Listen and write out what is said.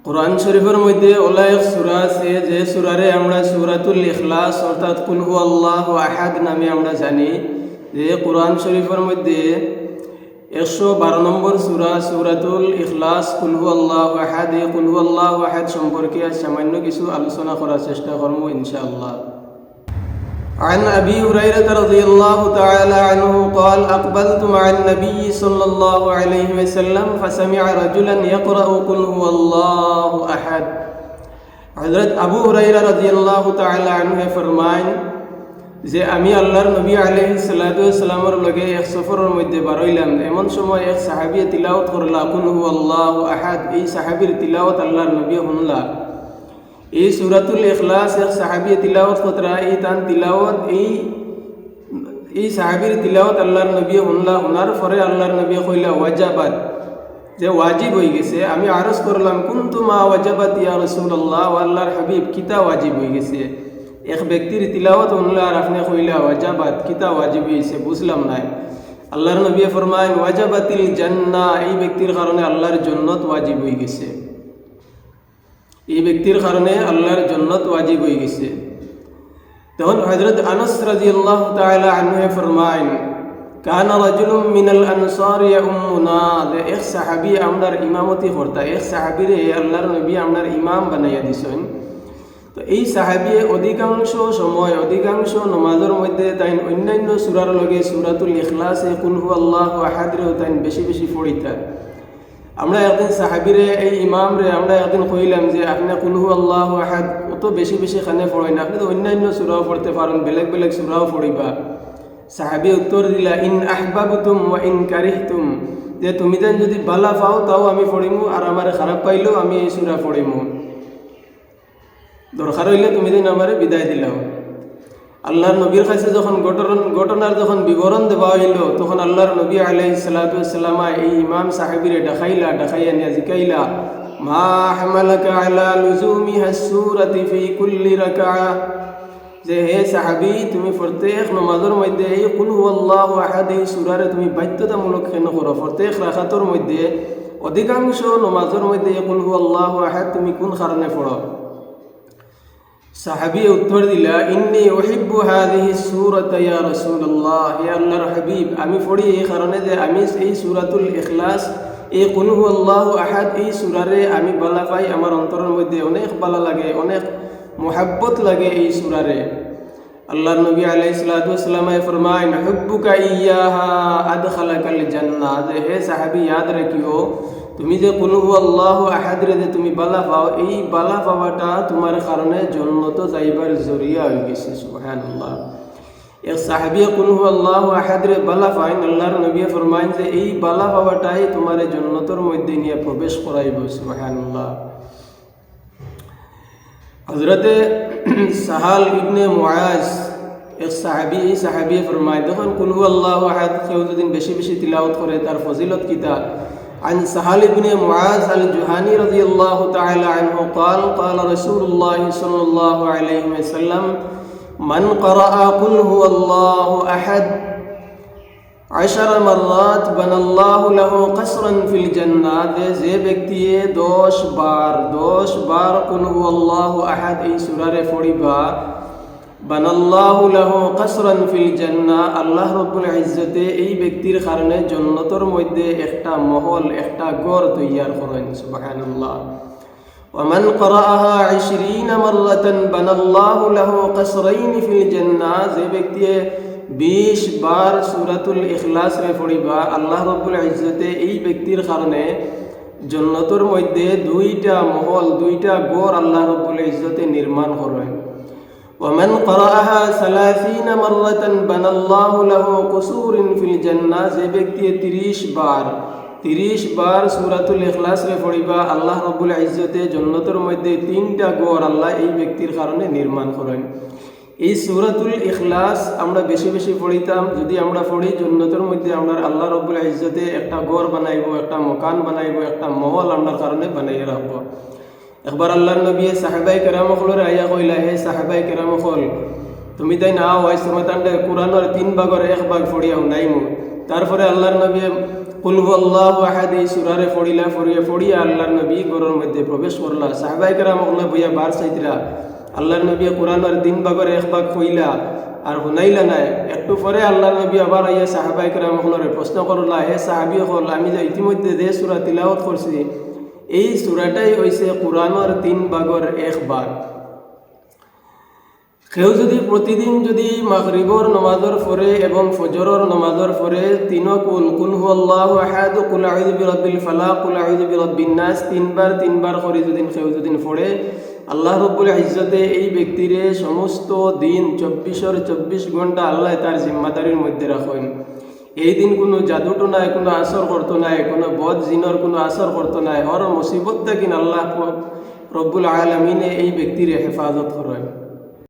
কোরআন শরীফের মধ্যে ওলা এক সূরা আছে যে সূরারে আমরা সূরাতুল ইখলাস অর্থাৎ কুল হুয়াল্লাহু আহাদ নামে আমরা জানি। যে কোরআন শরীফের মধ্যে 112 নম্বর সূরা সূরাতুল ইখলাস কুল হুয়াল্লাহু আহাদ। এই কুল হুয়াল্লাহু আহাদ সম্পর্কে সামান্য কিছু আলোচনা করার চেষ্টা করব ইনশাআল্লাহ। عن أبي هريرة رضي الله تعالى عنه قال أقبلت مع النبي صلى الله عليه وسلم فسمع رجلا يقرأ قل هو الله أحد। হযরত আবু হুরায়রা রাদিয়াল্লাহু তাআলা আনহু ফরমান যে আমি আল্লাহর নবী আলাইহিস সালাতু ওয়াস সালামের লগে এক সফরের মধ্যে বারইলাম। এমন সময় এক সাহাবী তিলাওয়াত করলা কুল হুয়াল্লাহু আহাদ। এই সাহাবীর তিলাওয়াত আল্লাহর নবী শুনলা। এই সূরাতুল ইখলাস এক সাহাবী তিলাওয়াত করতরা। এই তান তিলাওয়াত এই সাহাবীর তিলাওয়াত আল্লাহর নবী শুনলা। শোনার পরে আল্লাহর নবী কইলা ওয়াজাবাত, যে ওয়াজিব হয়ে গেছে। আমি আরজ করলাম কুনতু মা ওয়াজাবাত ইয়া রাসূলুল্লাহ, আল্লাহর হাবিব কিতা ওয়াজিব হয়ে গেছে। এক ব্যক্তির তিলাওয়াত শুনলা আর আপনি কইলা ওয়াজাবাত, কিতা ওয়াজিব হয়েছে বুঝলাম না। আল্লাহর নবী ফরমায় ওয়াজাবাতিল জান্নাহ, এই ব্যক্তির কারণে আল্লাহর জান্নাত ওয়াজিব হয়ে গেছে। এই ব্যক্তির কারণে আল্লাহর জান্নাত ওয়াজিব হয়ে গেছে। তখন হযরত আনাস রাদিয়াল্লাহু তাআলা আনহু ফরমায় কানা রাজুলুম মিনাল আনসার ইয়াউমুনা, এক সাহাবী আমরার ইমামতি করতা। এক সাহাবীরে আল্লাহর নবী আমরার ইমাম বানাইয়া দিছেন। তো এই সাহাবী অধিকাংশ সময় অধিকাংশ নামাজের মধ্যে তাই অন্যান্য সূরার লগে সূরাতুল ইখলাসে কুল হুয়াল্লাহু আহাদরে তাই বেশি বেশি পড়িতা। আমরা একদিন সাহাবীরে এই ইমামরে আমরা একদিন কইলাম যে আপনি কুল হুয়াল্লাহু আহাদ অত বেশি বেশি খানে পড়েন, আপনি তো অন্যান্য সূরাও পড়তে পারেন, বেলেগ বেলেগ সূরাও পড়িবা। সাহাবী উত্তর দিলা ইন আহবাবতুম ওয়া ইন কারিহতুম, যে তুমি দেন যদি ভালো পাও তাও আমি পড়িমু, আর আমার খারাপ পাইলেও আমি এই সূরা পড়িমু। দরকার হইলে তুমি দেন আমারে বিদায় দিলাও। আল্লাহর নবীর কাছে যখন ঘটনার যখন বিবরণ দেওয়া হইল, তখন আল্লাহর নবী আলাইহিস সালাতু ওয়াস সালাম এই ইমাম সাহাবীরে ডাকাইয়া নিয়া জিকাইলা মা হামালাকা আলা লুজুমিহা সূরাতি ফি কুল্লি রাকআ, যে হে সাহাবী তুমি প্রত্যেক নামাজের মধ্যে এই কুল হুয়াল্লাহু আহাদ এই সূরারে তুমি বাধ্যতামূলক কেন করো? প্রত্যেক রাকাতের মধ্যে অধিকাংশ নামাজের মধ্যে এই কুল হুয়াল্লাহু আহাদ তুমি কোন কারণে পড়ো? সাহাবী উত্তর দিলা ইন্নী উহিব্বু হাযিহি সূরাতা ইয়া রাসূলুল্লাহ, হে আল্লাহর হাবিব আমি পড়ি এই কারণে যে আমি এই সূরাতুল ইখলাস এই কুল হুয়াল্লাহু আহাদ এই সূরারে আমি ভালো পাই, আমার অন্তরের মধ্যে অনেক ভালো লাগে, অনেক মুহাব্বত লাগে এই সূরারে। আল্লাহর নবী আলাইহিস সালাতু ওয়াস সালাম ফরমায় হুব্বুকা ইয়াহা আদখালাকাল জান্নাহ, যে হে সাহাবী ইয়াদ রাখিও তুমি যে কুল হুয়াল্লাহু আহাদরে যে তুমি বালা পাও, এই বালা পাওয়াটা তোমার কারণে জান্নাত যাইবার জরিয়া হয়ে গেছে। সুবহানাল্লাহ। এক সাহাবী কুল হুয়াল্লাহু আহাদরে বালা পায়, আল্লাহর নবী ফরমায় যে এই বালা পাওয়াটাই তোমার জান্নাতের মধ্যে নিয়ে প্রবেশ করাইব। সুবহানাল্লাহ। হযরতে সাহাল ইবনে মুআজ এক সাহাবী, এই সাহাবী ফরমায় যখন কুল হুয়াল্লাহু আহাদ কেউ যদি বেশি বেশি তিলাওয়াত করে তার ফজিলত কিতা। عن سهل بن معاذ الجهني رضي الله تعالى عنه قال قال رسول الله صلى الله عليه وسلم من قرأ قل هو الله أحد 10 مرات بنى الله له قصرا في الجنة, যে ব্যক্তি 10 বার কুল হুয়াল্লাহু আহাদ এই সূরারে পড়িবা বানাল্লাহু লাহু কাসরান ফিল জান্নাহ, আল্লাহ রাব্বুল ইজ্জতে এই ব্যক্তির কারণে জান্নাতের মধ্যে একটা মহল একটা ঘর তৈয়ার করেন। সুবহানাল্লাহ। ওয়া মান ক্বারাআহা 20 মাররাতান বানাল্লাহু লাহু কাসরাইন ফিল জান্নাহ, যে ব্যক্তি 20 বার সূরাতুল ইখলাস রে পড়িবা আল্লাহ রাব্বুল ইজ্জতে এই ব্যক্তির কারণে জান্নাতের মধ্যে দুইটা মহল দুইটা ঘর আল্লাহ রাব্বুল ইজ্জতে নির্মাণ করেন। ومن قرأها 30 مرة بنى الله له قصور في الجنة, যে ব্যক্তি 30 বার সূরাতুল ইখলাস রে পড়িবা আল্লাহ রাব্বুল ইজ্জতে জান্নাতের মধ্যে 3টা ঘর আল্লাহ এই ব্যক্তির কারণে নির্মাণ করেন। এই সূরাতুল ইখলাস আমরা বেশি বেশি পড়িতাম, যদি আমরা পড়ি জান্নাতের মধ্যে আমরা আল্লাহ রাব্বুল ইজ্জতে একটা ঘর বানাইব, একটা মকান বানাইব, একটা মহল আমরা কারণে বানাইয়া রাখবো। একবার আল্লাহর নবী সাহাবায়ে কেরামখলরে আইয়া কইলা হে সাহাবায়ে কেরামখল তুমি তাই না আওয়াজ তোমার তান্ডে কোরআনের 3 ভাগের 1 ভাগ পড়িয়াও নাইমু। তারপরে আল্লাহর নবী কুল হুয়াল্লাহু আহাদ এই সূরারে পড়িয়া আল্লাহর নবী ঘরের মধ্যে প্রবেশ করলা। সাহাবায়ে কেরাম ওগুলা বইয়া বার চাইতরা। আল্লাহর নবী কোরআনের 3 ভাগের 1 ভাগ কইলা আর শুনাইলা নাই। একটু পরে আল্লাহর নবী আবার আইয়া সাহাবায়ে কেরাম ওগুলারে প্রশ্ন করলা, হে সাহাবী হল, আমি যে ইতিমধ্যে যে সূরা তিলাওয়াত করছি এই সূরাটাই হইছে কোরআনের 3 ভাগের 1 ভাগ। কেউ যদি প্রতিদিন যদি মাগরিবর নমাজের পরে এবং ফজরের নমাজের পরে কুল হুয়াল্লাহু আহাদ, কুল আউযু বিরাব্বিল ফালাক, কুল আউযু বিরাব্বিন নাস তিনবার করে যদি কেউ যদি পড়ে, আল্লাহ রাব্বুল ইজ্জতে এই ব্যক্তিরে সমস্ত দিন 24 ঘন্টা আল্লাহ তার জিম্মাদারির মধ্যে রাখেন। এই দিন কোনো জাদুটো নাই, কোনো আসর করতো নাই, কোনো বদ জিনর কোনো আসর করতো নাই। হর মুসিবত থেকে আল্লাহ রব্বুল আলামিনে এই ব্যক্তিরে হেফাজত করেন।